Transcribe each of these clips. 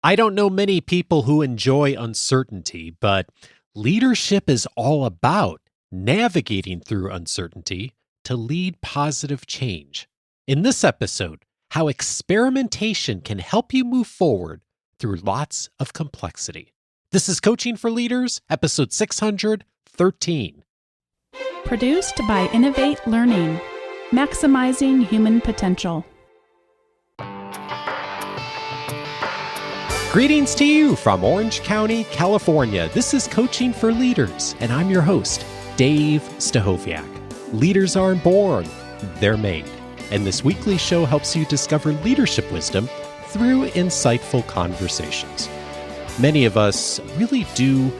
I don't know many people who enjoy uncertainty, but leadership is all about navigating through uncertainty to lead positive change. In this episode, how experimentation can help you move forward through lots of complexity. This is Coaching for Leaders, episode 613. Produced by Innovate Learning, maximizing human potential. Greetings to you from Orange County, California. This is Coaching for Leaders, and I'm your host, Dave Stachowiak. Leaders aren't born, they're made. And this weekly show helps you discover leadership wisdom through insightful conversations. Many of us really do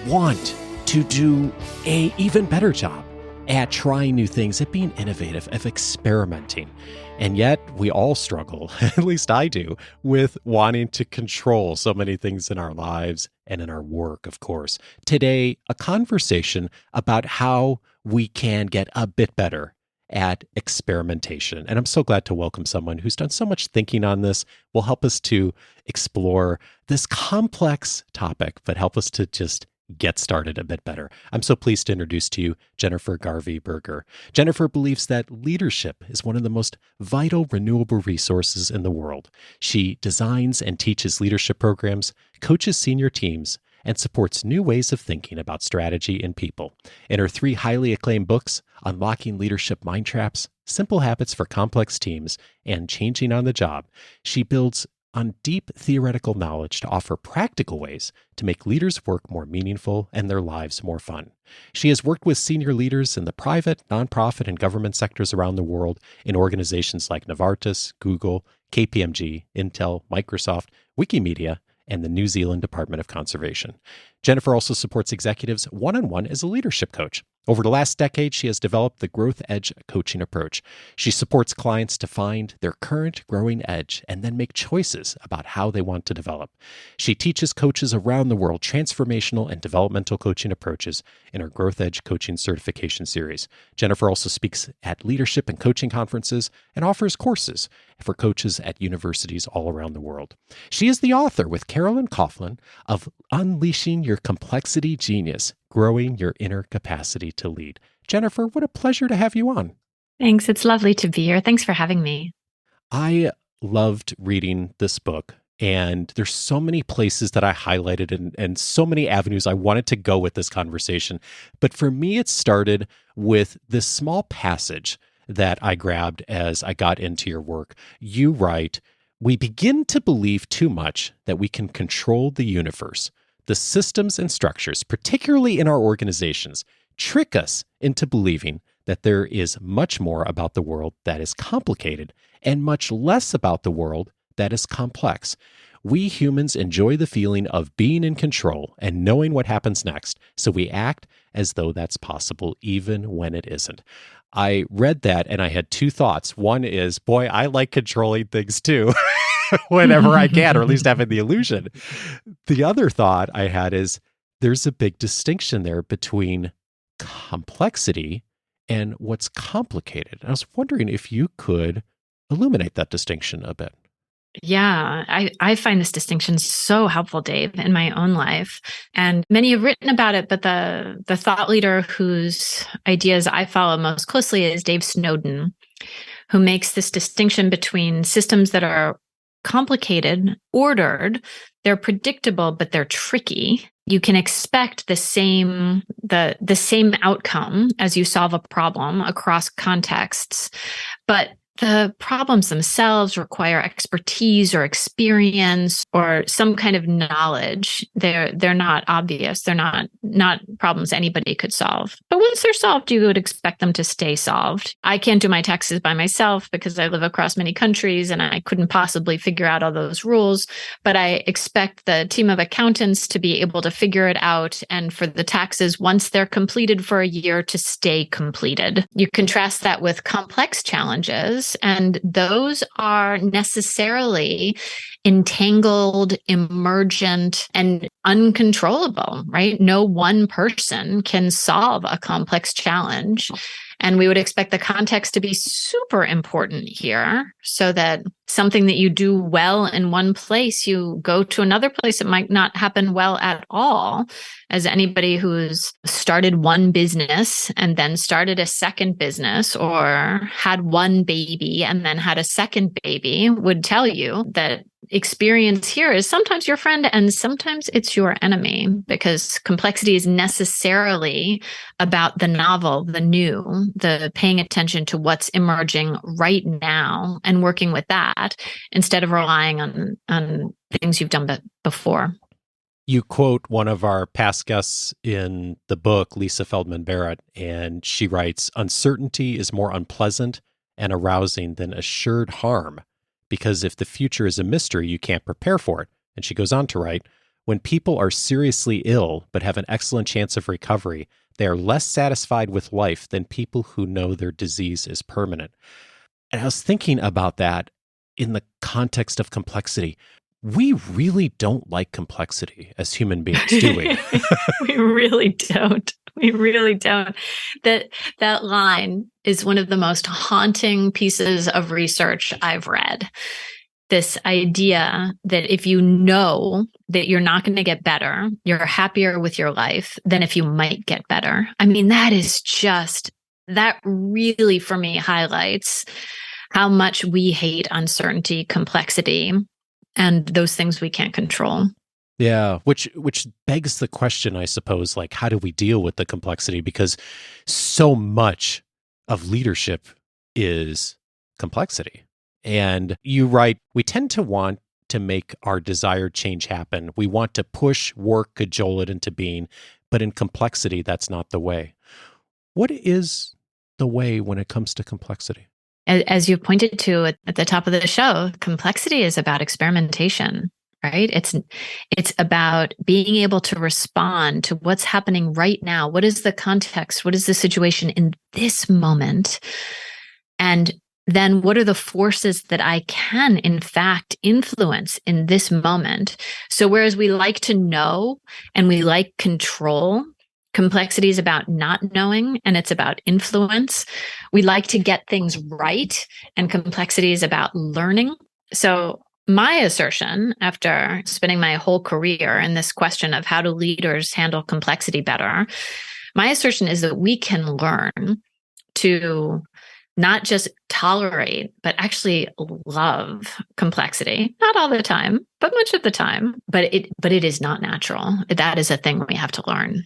want to do an even better job at trying new things, at being innovative, of experimenting. And yet we all struggle, at least I do, with wanting to control so many things in our lives and in our work, of course. Today, a conversation about how we can get a bit better at experimentation. And I'm so glad to welcome someone who's done so much thinking on this, will help us to explore this complex topic, but help us to just get started a bit better. I'm so pleased to introduce to you Jennifer Garvey Berger. Jennifer believes that leadership is one of the most vital renewable resources in the world. She designs and teaches leadership programs, coaches senior teams, and supports new ways of thinking about strategy and people. In her 3 highly acclaimed books, Unlocking Leadership Mindtraps, Simple Habits for Complex Teams, and Changing on the Job, she builds on deep theoretical knowledge to offer practical ways to make leaders' work more meaningful and their lives more fun. She has worked with senior leaders in the private, nonprofit, and government sectors around the world in organizations like Novartis, Google, KPMG, Intel, Microsoft, Wikimedia, and the New Zealand Department of Conservation. Jennifer also supports executives one-on-one as a leadership coach. Over the last decade, she has developed the Growth Edge coaching approach. She supports clients to find their current growing edge and then make choices about how they want to develop. She teaches coaches around the world transformational and developmental coaching approaches in her Growth Edge coaching certification series. Jennifer also speaks at leadership and coaching conferences and offers courses for coaches at universities all around the world. She is the author with Carolyn Coughlin of Unleashing Your Complexity Genius, Growing Your Inner Capacity to Lead. Jennifer, what a pleasure to have you on. Thanks. It's lovely to be here. Thanks for having me. I loved reading this book, and there's so many places that I highlighted and so many avenues I wanted to go with this conversation. But for me, it started with this small passage that I grabbed as I got into your work. You write, "We begin to believe too much that we can control the universe. The systems and structures, particularly in our organizations, trick us into believing that there is much more about the world that is complicated and much less about the world that is complex. We humans enjoy the feeling of being in control and knowing what happens next, so we act as though that's possible even when it isn't." I read that and I had 2 thoughts. One is, boy, I like controlling things too. Whenever I can, or at least having the illusion. The other thought I had is there's a big distinction there between complexity and what's complicated. And I was wondering if you could illuminate that distinction a bit. Yeah, I find this distinction so helpful, Dave, in my own life. And many have written about it, but the thought leader whose ideas I follow most closely is Dave Snowden, who makes this distinction between systems that are complicated, ordered, they're predictable, but they're tricky. You can expect the same outcome as you solve a problem across contexts, but the problems themselves require expertise or experience or some kind of knowledge. They're not obvious. They're not problems anybody could solve. But once they're solved, you would expect them to stay solved. I can't do my taxes by myself because I live across many countries and I couldn't possibly figure out all those rules. But I expect the team of accountants to be able to figure it out and for the taxes, once they're completed for a year, to stay completed. You contrast that with complex challenges, and those are necessarily entangled, emergent, and uncontrollable, right? No one person can solve a complex challenge. And we would expect the context to be super important here so that something that you do well in one place, you go to another place, it might not happen well at all. As anybody who's started one business and then started a second business or had one baby and then had a second baby would tell you, that experience here is sometimes your friend and sometimes it's your enemy, because complexity is necessarily about the novel, the new, the paying attention to what's emerging right now and working with that instead of relying on things you've done before. You quote one of our past guests in the book, Lisa Feldman Barrett, and she writes, "Uncertainty is more unpleasant and arousing than assured harm, because if the future is a mystery, you can't prepare for it." And she goes on to write, "When people are seriously ill but have an excellent chance of recovery, they are less satisfied with life than people who know their disease is permanent." And I was thinking about that in the context of complexity. We really don't like complexity as human beings, do we? We really don't. We really don't. That line is one of the most haunting pieces of research I've read. This idea that if you know that you're not going to get better, you're happier with your life than if you might get better. I mean, that really for me highlights how much we hate uncertainty, complexity, and those things we can't control. Yeah, which begs the question, I suppose, like, how do we deal with the complexity? Because so much of leadership is complexity. And you write, we tend to want to make our desired change happen. We want to push, work, cajole it into being, but in complexity, that's not the way. What is the way when it comes to complexity? As you pointed to at the top of the show, complexity is about experimentation, right? It's about being able to respond to what's happening right now. What is the context? What is the situation in this moment? And then what are the forces that I can, in fact, influence in this moment? So whereas we like to know and we like control, complexity is about not knowing and it's about influence. We like to get things right, and complexity is about learning. So my assertion, after spending my whole career in this question of how do leaders handle complexity better, my assertion is that we can learn to not just tolerate, but actually love complexity. Not all the time, but much of the time. But it is not natural. That is a thing we have to learn.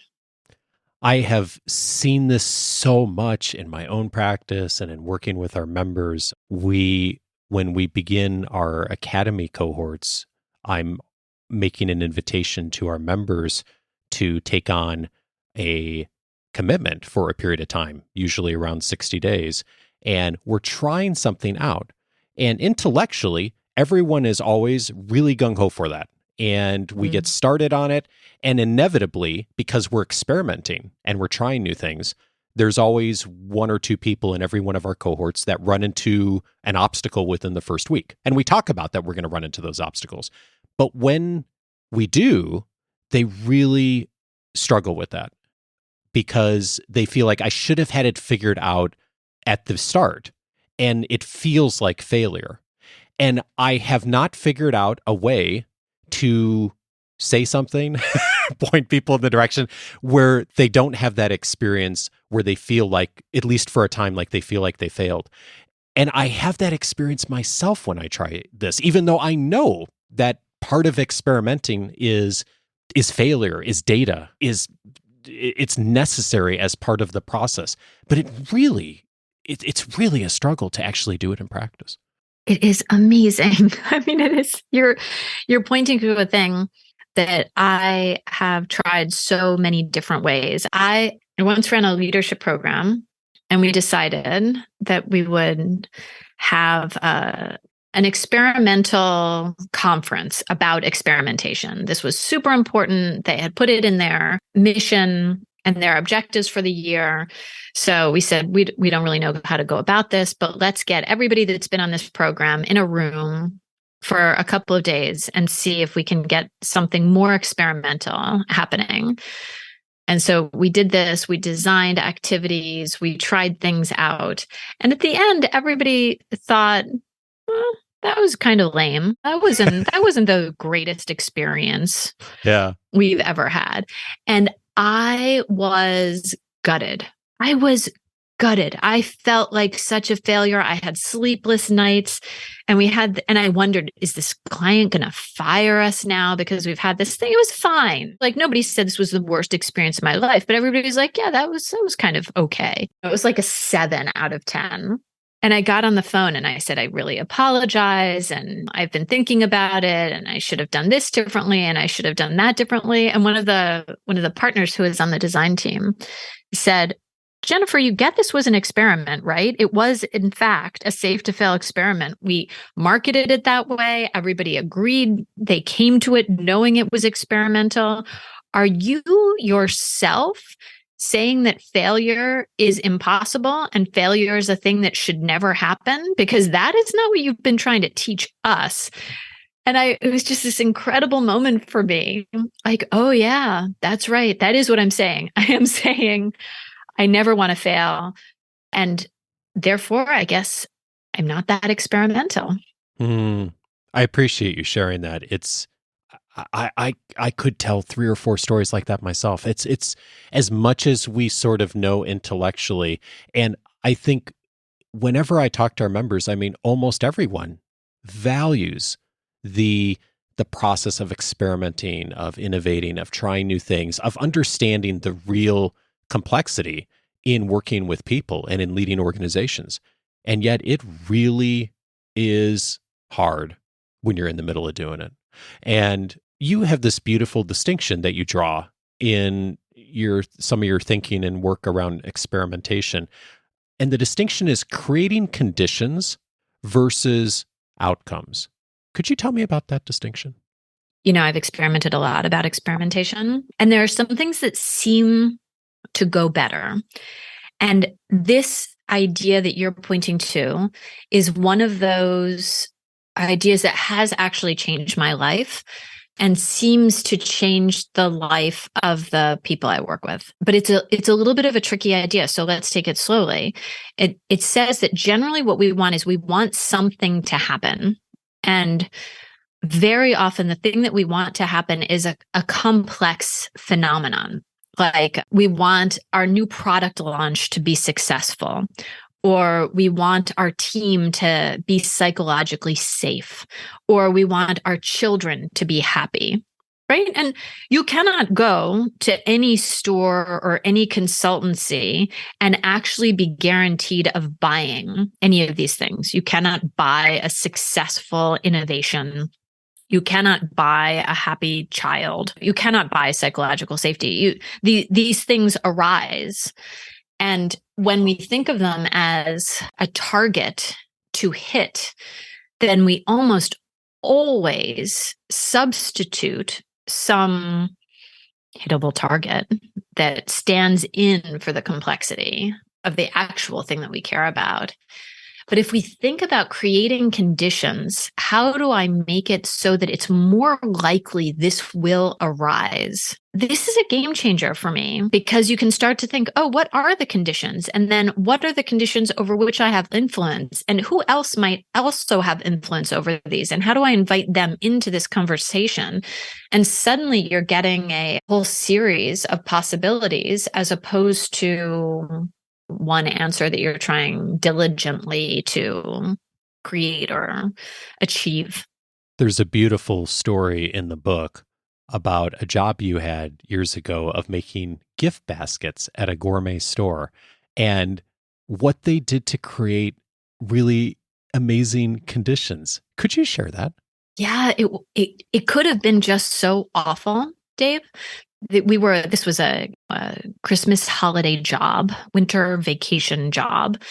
I have seen this so much in my own practice and in working with our members. When we begin our academy cohorts, I'm making an invitation to our members to take on a commitment for a period of time, usually around 60 days. And we're trying something out. And intellectually, everyone is always really gung-ho for that. And we get started on it. And inevitably, because we're experimenting and we're trying new things, there's always one or two people in every one of our cohorts that run into an obstacle within the first week. And we talk about that we're going to run into those obstacles. But when we do, they really struggle with that because they feel like I should have had it figured out at the start. And it feels like failure. And I have not figured out a way to say something, point people in the direction where they don't have that experience where they feel like, at least for a time, like they feel like they failed. And I have that experience myself when I try this, even though I know that part of experimenting is failure, is data, it's necessary as part of the process. But it's really a struggle to actually do it in practice. It is amazing. I mean, it is. You're pointing to a thing that I have tried so many different ways. I once ran a leadership program, and we decided that we would have an experimental conference about experimentation. This was super important. They had put it in their mission and their objectives for the year. So we said, we don't really know how to go about this, but let's get everybody that's been on this program in a room for a couple of days and see if we can get something more experimental happening. And so we did this, we designed activities, we tried things out. And at the end, everybody thought, well, that was kind of lame. That wasn't the greatest experience we've ever had. And I was gutted. I felt like such a failure. I had sleepless nights and I wondered, is this client going to fire us now because we've had this thing? It was fine. Like nobody said this was the worst experience of my life, but everybody was like, yeah, that was kind of okay. It was like a 7 out of 10. And I got on the phone and I said, I really apologize. And I've been thinking about it and I should have done this differently and I should have done that differently. And one of the partners who was on the design team said, Jennifer, you get this was an experiment, right? It was, in fact, a safe to fail experiment. We marketed it that way. Everybody agreed. They came to it knowing it was experimental. Are you yourself saying that failure is impossible and failure is a thing that should never happen? Because that is not what you've been trying to teach us. And it was just this incredible moment for me. Like, oh yeah, that's right. That is what I'm saying. I am saying I never want to fail. And therefore, I guess I'm not that experimental. I appreciate you sharing that. I could tell 3 or 4 stories like that myself. It's as much as we sort of know intellectually. And I think whenever I talk to our members, I mean, almost everyone values the process of experimenting, of innovating, of trying new things, of understanding the real complexity in working with people and in leading organizations. And yet it really is hard when you're in the middle of doing it. And you have this beautiful distinction that you draw in some of your thinking and work around experimentation. And the distinction is creating conditions versus outcomes. Could you tell me about that distinction? I've experimented a lot about experimentation, and there are some things that seem to go better. And this idea that you're pointing to is one of those ideas that has actually changed my life and seems to change the life of the people I work with. But it's a little bit of a tricky idea. So let's take it slowly. It says that generally what we want is we want something to happen. And very often the thing that we want to happen is a complex phenomenon. Like we want our new product launch to be successful, or we want our team to be psychologically safe, or we want our children to be happy, right? And you cannot go to any store or any consultancy and actually be guaranteed of buying any of these things. You cannot buy a successful innovation. You cannot buy a happy child. You cannot buy psychological safety. These things arise. And when we think of them as a target to hit, then we almost always substitute some hittable target that stands in for the complexity of the actual thing that we care about. But if we think about creating conditions, how do I make it so that it's more likely this will arise? This is a game changer for me because you can start to think, oh, what are the conditions? And then what are the conditions over which I have influence? And who else might also have influence over these? And how do I invite them into this conversation? And suddenly you're getting a whole series of possibilities as opposed to one answer that you're trying diligently to create or achieve. There's a beautiful story in the book about a job you had years ago of making gift baskets at a gourmet store and what they did to create really amazing conditions. Could you share that? Yeah, it could have been just so awful, Dave. This was a Christmas holiday job, winter vacation job,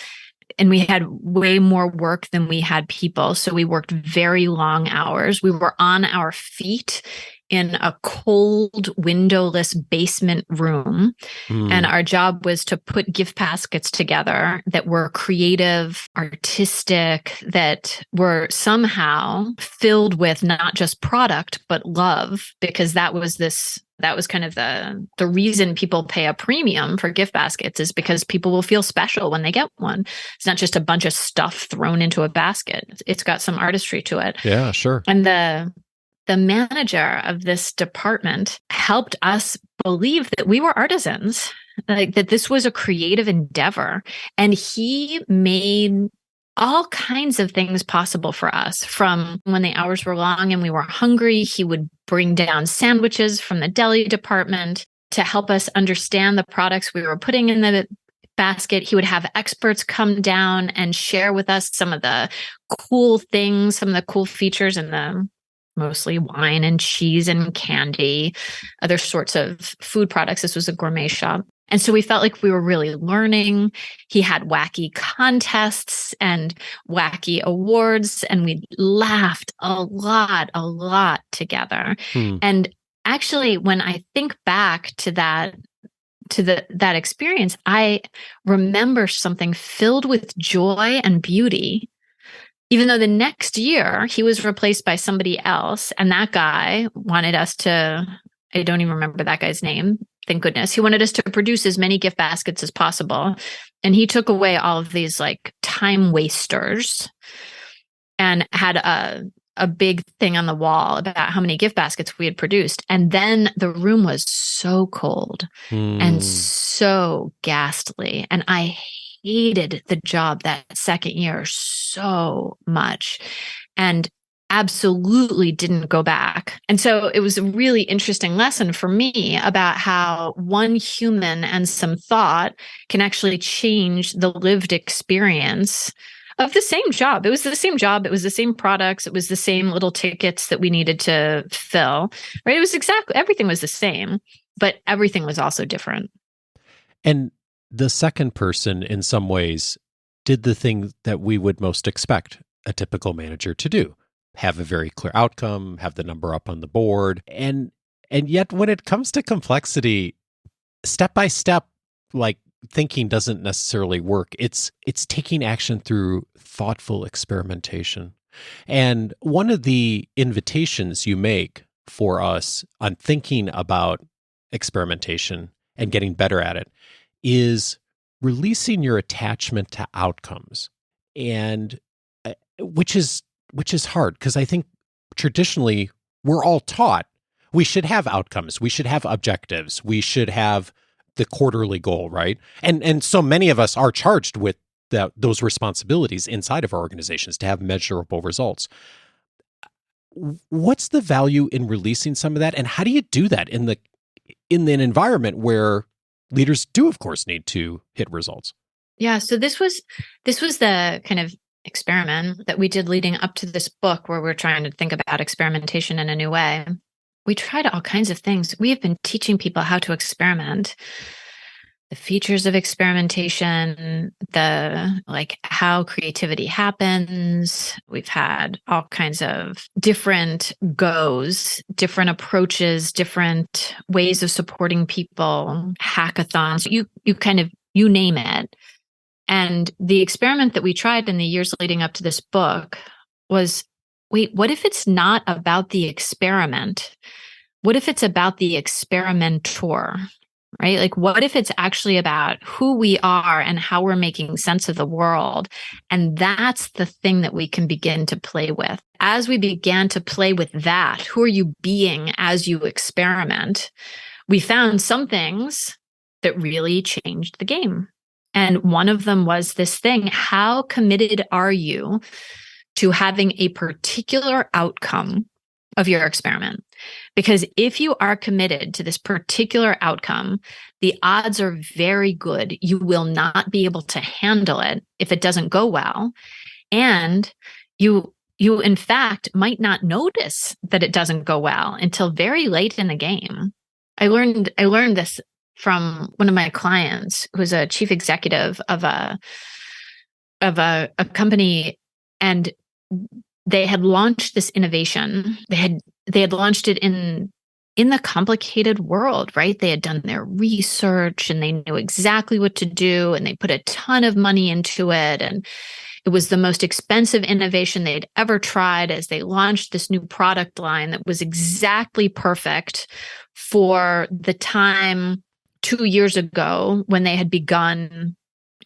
and we had way more work than we had people. So we worked very long hours. We were on our feet in a cold, windowless basement room. And our job was to put gift baskets together that were creative, artistic, that were somehow filled with not just product, but love, because that was that was kind of the reason people pay a premium for gift baskets, is because people will feel special when they get one. It's not just a bunch of stuff thrown into a basket. It's got some artistry to it. Yeah, sure. And the manager of this department helped us believe that we were artisans, like that this was a creative endeavor. And he made all kinds of things possible for us. From when the hours were long and we were hungry, he would bring down sandwiches from the deli department to help us understand the products we were putting in the basket. He would have experts come down and share with us some of the cool things, some of the cool features in the mostly wine and cheese and candy, other sorts of food products. This was a gourmet shop. And so we felt like we were really learning. He had wacky contests and wacky awards, and we laughed a lot together. And actually, when I think back to that experience, I remember something filled with joy and beauty, even though the next year he was replaced by somebody else. And that guy wanted us to, I don't even remember that guy's name. Thank goodness. He wanted us to produce as many gift baskets as possible. And he took away all of these like time wasters and had a big thing on the wall about how many gift baskets we had produced. And then the room was so cold and so ghastly. And I hated the job that second year so much. And absolutely didn't go back. And so it was a really interesting lesson for me about how one human and some thought can actually change the lived experience of the same job. It was the same job. It was the same products. It was the same little tickets that we needed to fill, right? It was exactly, everything was the same, but everything was also different. And the second person, in some ways, did the thing that we would most expect a typical manager to do. Have a very clear outcome, have the number up on the board. And yet when it comes to complexity, step by step, like thinking doesn't necessarily work. It's taking action through thoughtful experimentation. And one of the invitations you make for us on thinking about experimentation and getting better at it is releasing your attachment to outcomes. And which is hard, because I think traditionally we're all taught we should have outcomes, we should have objectives, we should have the quarterly goal, right? And so many of us are charged with those responsibilities inside of our organizations to have measurable results. What's the value in releasing some of that, and how do you do that in an environment where leaders do, of course, need to hit results? Yeah, so this was the kind of experiment that we did leading up to this book, where we're trying to think about experimentation in a new way. We tried all kinds of things. We have been teaching people how to experiment, the features of experimentation, how creativity happens. We've had all kinds of different goes, different approaches, different ways of supporting people, hackathons, you name it. And the experiment that we tried in the years leading up to this book was, wait, what if it's not about the experiment? What if it's about the experimenter, right? Like, what if it's actually about who we are and how we're making sense of the world? And that's the thing that we can begin to play with. As we began to play with that, who are you being as you experiment? We found some things that really changed the game. And one of them was this thing: how committed are you to having a particular outcome of your experiment? Because if you are committed to this particular outcome, the odds are very good you will not be able to handle it if it doesn't go well. And you in fact might not notice that it doesn't go well until very late in the game. I learned this from one of my clients, who's a chief executive of a company, and they had launched this innovation. They had launched it in the complicated world, right? They had done their research and they knew exactly what to do, and they put a ton of money into it, and it was the most expensive innovation they'd ever tried as they launched this new product line that was exactly perfect for the time 2 years ago when they had begun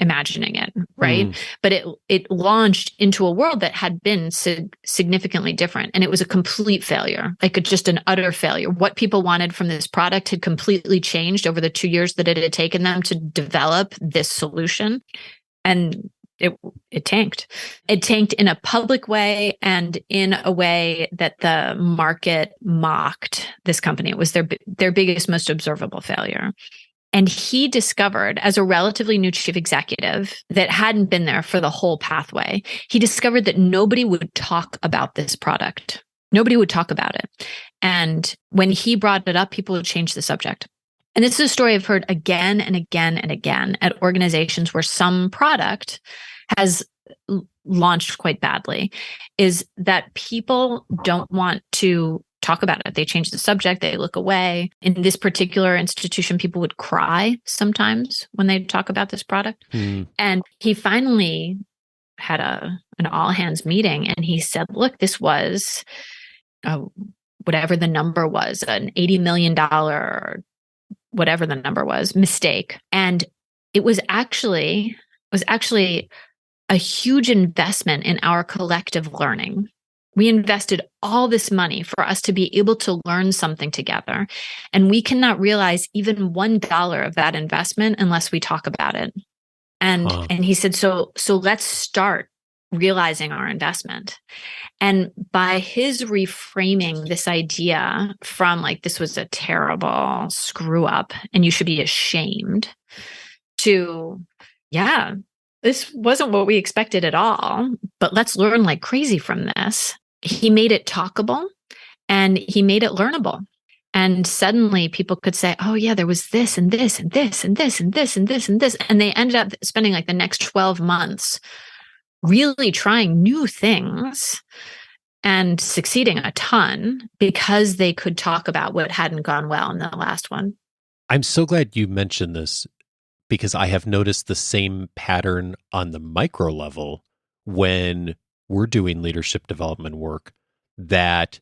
imagining it, right? But it launched into a world that had been significantly different, and it was a complete failure, like just an utter failure. What people wanted from this product had completely changed over the 2 years that it had taken them to develop this solution, and it tanked. It tanked in a public way and in a way that the market mocked this company. It was their biggest, most observable failure. And he discovered, as a relatively new chief executive that hadn't been there for the whole pathway, he discovered that nobody would talk about this product. Nobody would talk about it. And when he brought it up, people would change the subject. And this is a story I've heard again and again and again at organizations where some product has launched quite badly, is that people don't want to talk about it. They change the subject, they look away. In this particular institution, people would cry sometimes when they talk about this product. And he finally had an all hands meeting, and he said, look, this was whatever the number was, an $80 million, or whatever the number was, mistake. And it was actually a huge investment in our collective learning. We invested all this money for us to be able to learn something together. And we cannot realize even $1 of that investment unless we talk about it. And he said, so let's start realizing our investment. And by his reframing this idea from like, this was a terrible screw up and you should be ashamed, to, yeah, this wasn't what we expected at all, but let's learn like crazy from this. He made it talkable and he made it learnable. And suddenly people could say, oh yeah, there was this and this and this and this and this and this and this. And they ended up spending like the next 12 months really trying new things and succeeding a ton because they could talk about what hadn't gone well in the last one. I'm so glad you mentioned this, because I have noticed the same pattern on the micro level when we're doing leadership development work, that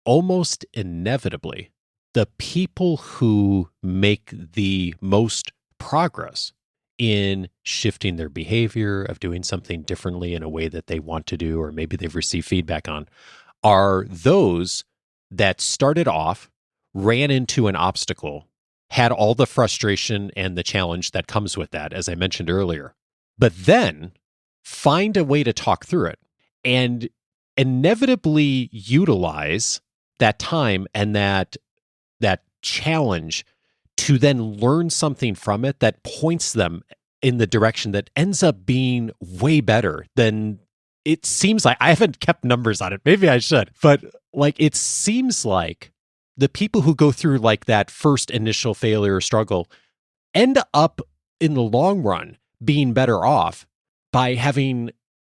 almost inevitably the people who make the most progress in shifting their behavior, of doing something differently in a way that they want to do, or maybe they've received feedback on, are those that started off, ran into an obstacle, had all the frustration and the challenge that comes with that, as I mentioned earlier, but then find a way to talk through it and inevitably utilize that time and that challenge to then learn something from it that points them in the direction that ends up being way better than it seems like. I haven't kept numbers on it. Maybe I should, but like, it seems like the people who go through like that first initial failure or struggle end up in the long run being better off by having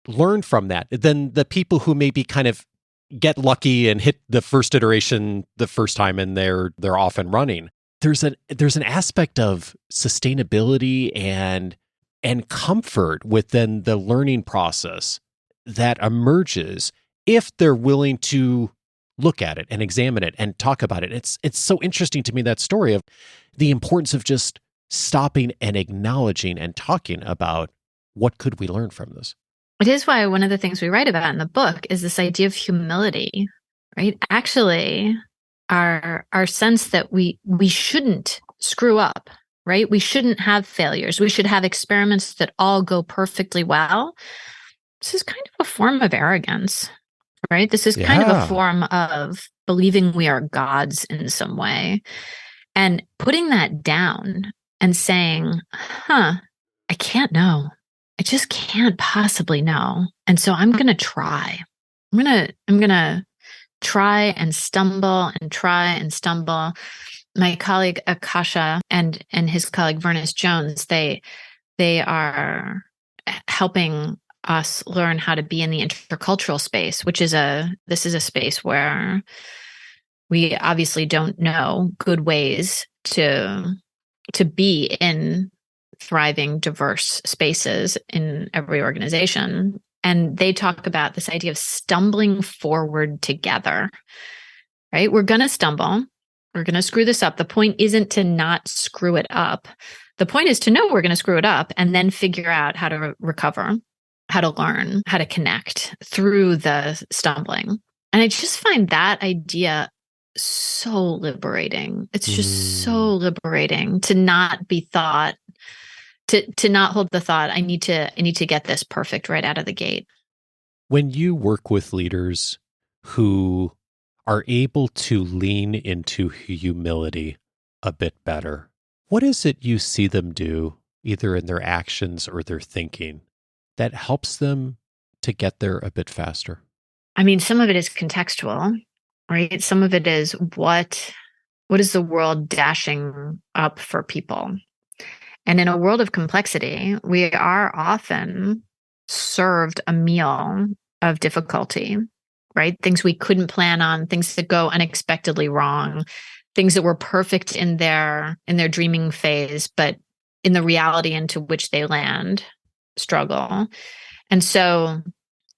learned from that than the people who maybe kind of get lucky and hit the first iteration the first time and they're off and running. There's an aspect of sustainability and comfort within the learning process that emerges if they're willing to look at it and examine it and talk about it. It's so interesting to me, that story of the importance of just stopping and acknowledging and talking about what could we learn from this. It is why one of the things we write about in the book is this idea of humility, right? Actually, our sense that we shouldn't screw up, right? We shouldn't have failures. We should have experiments that all go perfectly well. This is kind of a form of arrogance, right? This is kind of a form of believing we are gods in some way. And putting that down and saying, I can't know. I just can't possibly know. And so I'm going to try. I'm going to try and stumble and try and stumble. My colleague Akasha and his colleague Vernice Jones, they are helping us learn how to be in the intercultural space, which is this is a space where we obviously don't know good ways to be in thriving, diverse spaces in every organization. And they talk about this idea of stumbling forward together, right? We're going to stumble. we're going to screw this up. The point isn't to not screw it up. The point is to know we're going to screw it up and then figure out how to recover, how to learn, how to connect through the stumbling. And I just find that idea so liberating. It's just so liberating to not be thought, to not hold the thought, I need to get this perfect right out of the gate. When you work with leaders who are able to lean into humility a bit better, what is it you see them do, either in their actions or their thinking, that helps them to get there a bit faster? I mean, some of it is contextual, right? Some of it is what is the world dashing up for people? And in a world of complexity, we are often served a meal of difficulty, right? Things we couldn't plan on, things that go unexpectedly wrong, things that were perfect in their dreaming phase, but in the reality into which they land, struggle. And so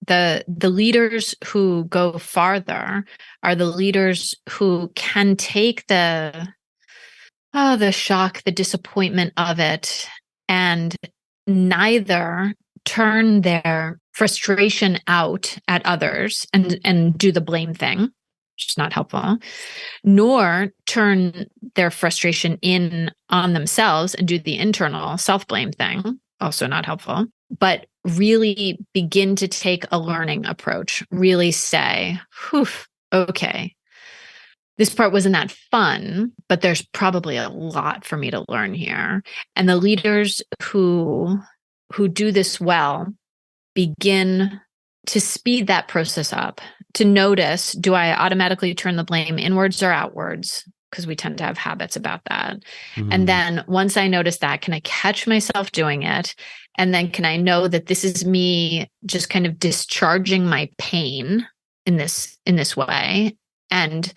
the leaders who go farther are the leaders who can take the shock, the disappointment of it, and neither turn their frustration out at others and do the blame thing, which is not helpful, nor turn their frustration in on themselves and do the internal self-blame thing, also not helpful, but really begin to take a learning approach, really say, whew, okay, this part wasn't that fun, but there's probably a lot for me to learn here. And the leaders who do this well begin to speed that process up, to notice, do I automatically turn the blame inwards or outwards? Because we tend to have habits about that. And then once I notice that, can I catch myself doing it? And then can I know that this is me just kind of discharging my pain in this way? And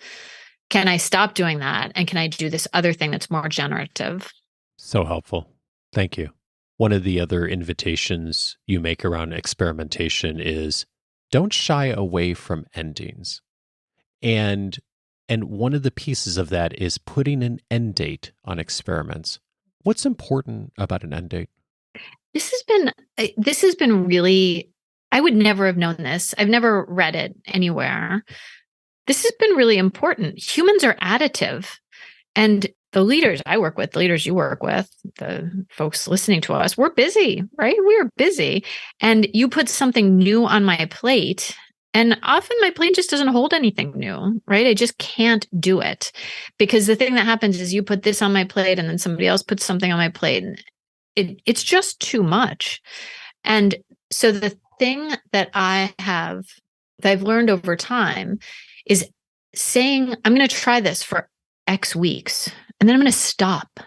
can I stop doing that? And can I do this other thing that's more generative? So helpful. Thank you. One of the other invitations you make around experimentation is don't shy away from endings. And one of the pieces of that is putting an end date on experiments. What's important about an end date? This has been really, I would never have known this. I've never read it anywhere. This has been really important. Humans are additive. And the leaders I work with, the leaders you work with, the folks listening to us, we're busy, right? We're busy. And you put something new on my plate, and often my plate just doesn't hold anything new, right? I just can't do it. Because the thing that happens is you put this on my plate and then somebody else puts something on my plate, and it's just too much. And so the thing that I've learned over time is saying, I'm going to try this for X weeks, and then I'm going to stop.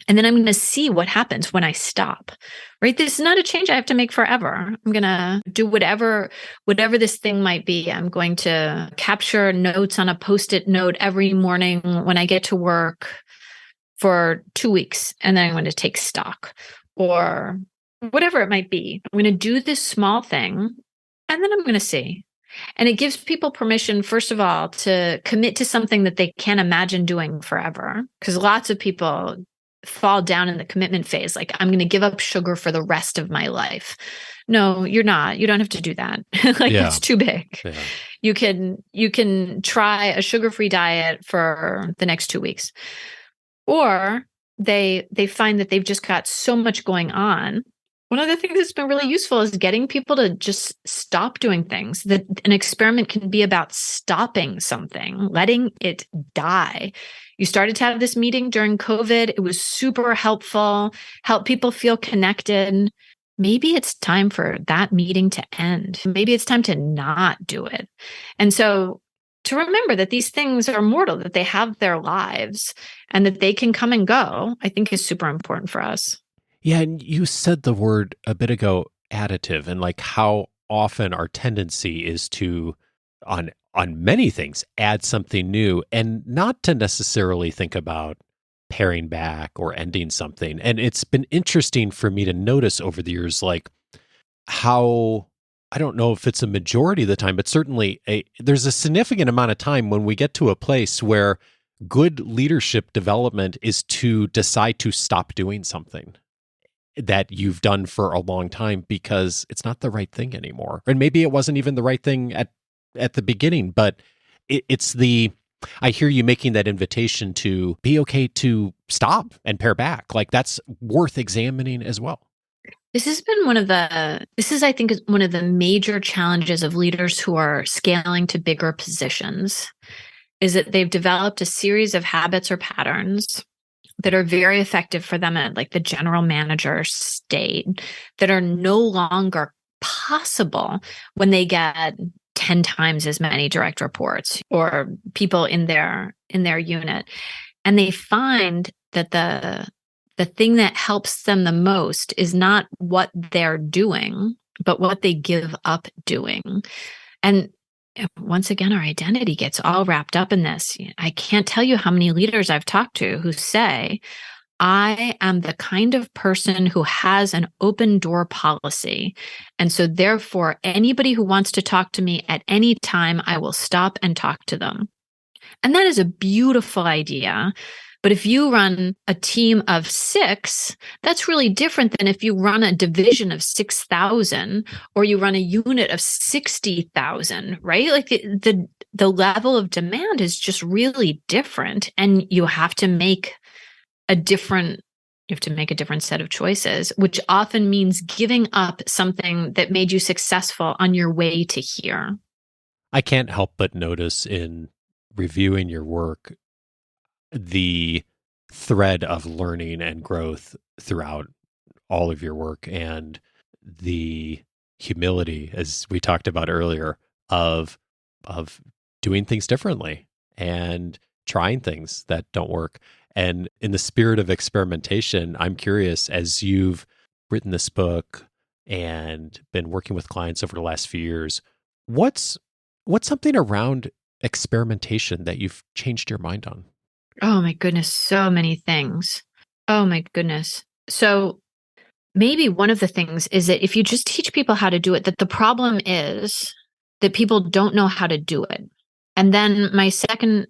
And then I'm going to see what happens when I stop, right? This is not a change I have to make forever. I'm going to do whatever this thing might be. I'm going to capture notes on a Post-it note every morning when I get to work for 2 weeks, and then I'm going to take stock or whatever it might be. I'm going to do this small thing, and then I'm going to see. And it gives people permission, first of all, to commit to something that they can't imagine doing forever. Because lots of people fall down in the commitment phase, like, I'm going to give up sugar for the rest of my life. No, you're not. You don't have to do that. It's too big. Yeah. You can try a sugar-free diet for the next 2 weeks. Or they find that they've just got so much going on. One of the things that's been really useful is getting people to just stop doing things. That an experiment can be about stopping something, letting it die. You started to have this meeting during COVID. It was super helpful, helped people feel connected. Maybe it's time for that meeting to end. Maybe it's time to not do it. And so to remember that these things are mortal, that they have their lives and that they can come and go, I think is super important for us. Yeah, and you said the word a bit ago, additive, and like how often our tendency is to, on many things, add something new and not to necessarily think about paring back or ending something. And it's been interesting for me to notice over the years, like how, I don't know if it's a majority of the time, but certainly there's a significant amount of time when we get to a place where good leadership development is to decide to stop doing something that you've done for a long time because it's not the right thing anymore. And maybe it wasn't even the right thing at the beginning, but I hear you making that invitation to be okay to stop and pare back. Like that's worth examining as well. This has been I think, one of the major challenges of leaders who are scaling to bigger positions is that they've developed a series of habits or patterns that are very effective for them at like the general manager state that are no longer possible when they get 10 times as many direct reports or people in their unit. And they find that the thing that helps them the most is not what they're doing, but what they give up doing. And once again, our identity gets all wrapped up in this. I can't tell you how many leaders I've talked to who say, I am the kind of person who has an open door policy. And so therefore, anybody who wants to talk to me at any time, I will stop and talk to them. And that is a beautiful idea. But if you run a team of 6, that's really different than if you run a division of 6,000 or you run a unit of 60,000, right? Like the level of demand is just really different, and you have to make a different set of choices, which often means giving up something that made you successful on your way to here. I can't help but notice in reviewing your work the thread of learning and growth throughout all of your work, and the humility, as we talked about earlier, of doing things differently and trying things that don't work. And in the spirit of experimentation, I'm curious, as you've written this book and been working with clients over the last few years, what's something around experimentation that you've changed your mind on? Oh my goodness, so many things. Oh my goodness. So maybe one of the things is that if you just teach people how to do it, that the problem is that people don't know how to do it. And then my second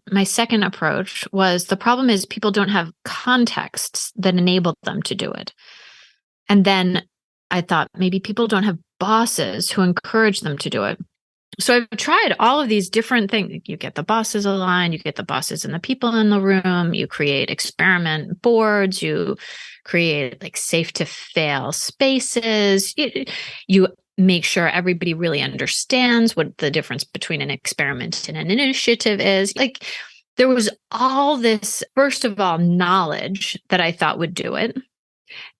approach was the problem is people don't have contexts that enable them to do it. And then I thought maybe people don't have bosses who encourage them to do it. So I've tried all of these different things. You get the bosses aligned, you get the bosses and the people in the room, you create experiment boards, you create like safe to fail spaces, you make sure everybody really understands what the difference between an experiment and an initiative is. Like there was all this, first of all, knowledge that I thought would do it,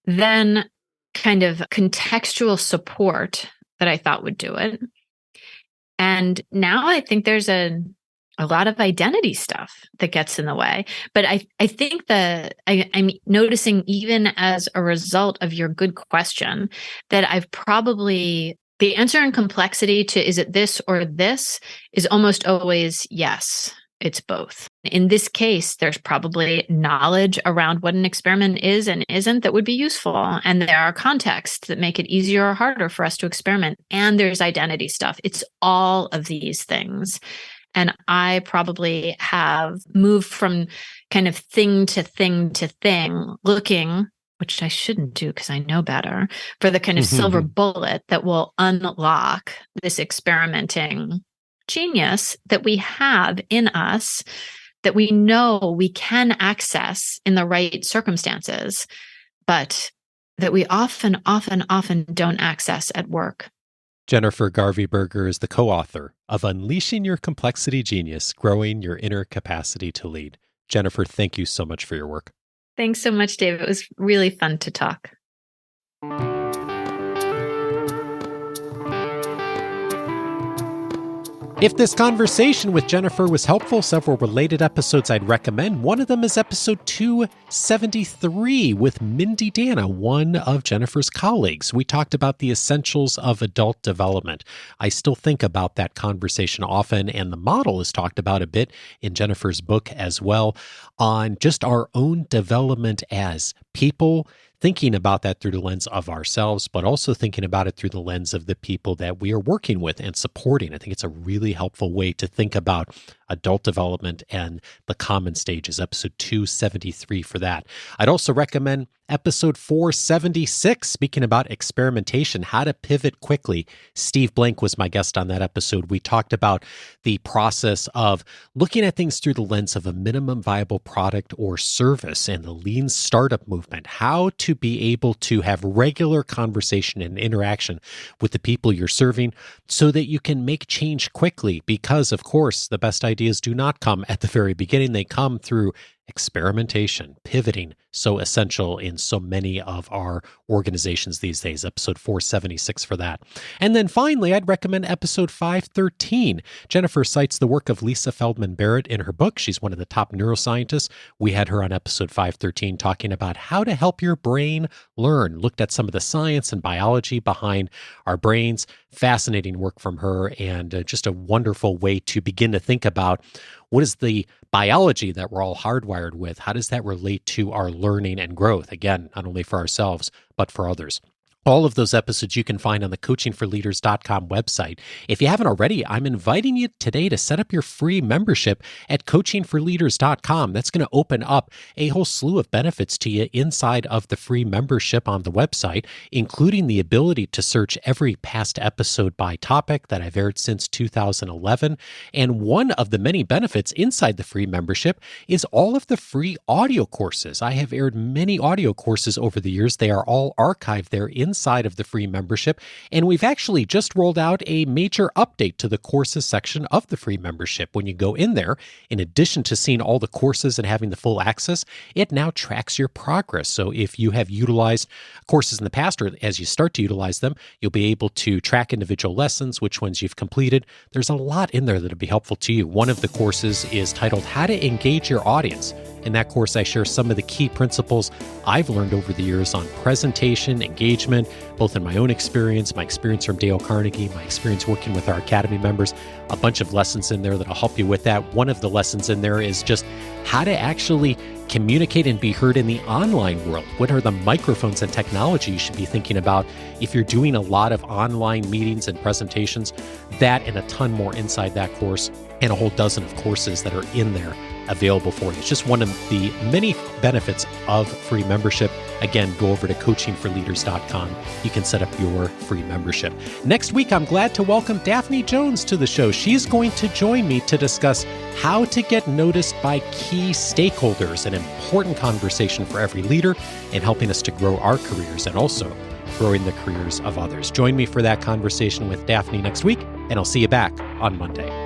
then kind of contextual support that I thought would do it. And now I think there's a lot of identity stuff that gets in the way. But I think I'm noticing, even as a result of your good question, that I've probably, the answer in complexity to is it this or this is almost always yes, it's both. In this case, there's probably knowledge around what an experiment is and isn't that would be useful. And there are contexts that make it easier or harder for us to experiment. And there's identity stuff. It's all of these things. And I probably have moved from kind of thing to thing to thing, looking, which I shouldn't do because I know better, for the kind of silver bullet that will unlock this experimenting genius that we have in us, that we know we can access in the right circumstances, but that we often don't access at work. Jennifer Garvey Berger is the co-author of Unleashing Your Complexity Genius, Growing Your Inner Capacity to Lead. Jennifer, thank you so much for your work. Thanks so much, Dave. It was really fun to talk. If this conversation with Jennifer was helpful, several related episodes I'd recommend. One of them is episode 273 with Mindy Dana, one of Jennifer's colleagues. We talked about the essentials of adult development. I still think about that conversation often, and the model is talked about a bit in Jennifer's book as well, on just our own development as people, thinking about that through the lens of ourselves, but also thinking about it through the lens of the people that we are working with and supporting. I think it's a really helpful way to think about adult development and the common stages. Episode 273 for that. I'd also recommend episode 476, speaking about experimentation, how to pivot quickly. Steve Blank was my guest on that episode. We talked about the process of looking at things through the lens of a minimum viable product or service and the lean startup movement, how to be able to have regular conversation and interaction with the people you're serving so that you can make change quickly. Because, of course, the best ideas do not come at the very beginning. They come through experimentation, pivoting, so essential in so many of our organizations these days. Episode 476 for that. And then finally, I'd recommend episode 513. Jennifer cites the work of Lisa Feldman Barrett in her book. She's one of the top neuroscientists. We had her on episode 513 talking about how to help your brain learn, looked at some of the science and biology behind our brains. Fascinating work from her, and just a wonderful way to begin to think about what is the biology that we're all hardwired with? How does that relate to our learning and growth? Again, not only for ourselves, but for others. All of those episodes you can find on the coachingforleaders.com website. If you haven't already, I'm inviting you today to set up your free membership at coachingforleaders.com. That's going to open up a whole slew of benefits to you inside of the free membership on the website, including the ability to search every past episode by topic that I've aired since 2011. And one of the many benefits inside the free membership is all of the free audio courses. I have aired many audio courses over the years. They are all archived there inside of the free membership. And we've actually just rolled out a major update to the courses section of the free membership. When you go in there, in addition to seeing all the courses and having the full access, it now tracks your progress. So if you have utilized courses in the past, or as you start to utilize them, you'll be able to track individual lessons, which ones you've completed. There's a lot in there that'll be helpful to you. One of the courses is titled How to Engage Your Audience. In that course, I share some of the key principles I've learned over the years on presentation, engagement, both in my own experience, my experience from Dale Carnegie, my experience working with our Academy members, a bunch of lessons in there that'll help you with that. One of the lessons in there is just how to actually communicate and be heard in the online world. What are the microphones and technology you should be thinking about if you're doing a lot of online meetings and presentations? That and a ton more inside that course, and a whole dozen of courses that are in there available for you. It's just one of the many benefits of free membership. Again, go over to coachingforleaders.com. You can set up your free membership. Next week, I'm glad to welcome Daphne Jones to the show. She's going to join me to discuss how to get noticed by key stakeholders, an important conversation for every leader in helping us to grow our careers and also growing the careers of others. Join me for that conversation with Daphne next week, and I'll see you back on Monday.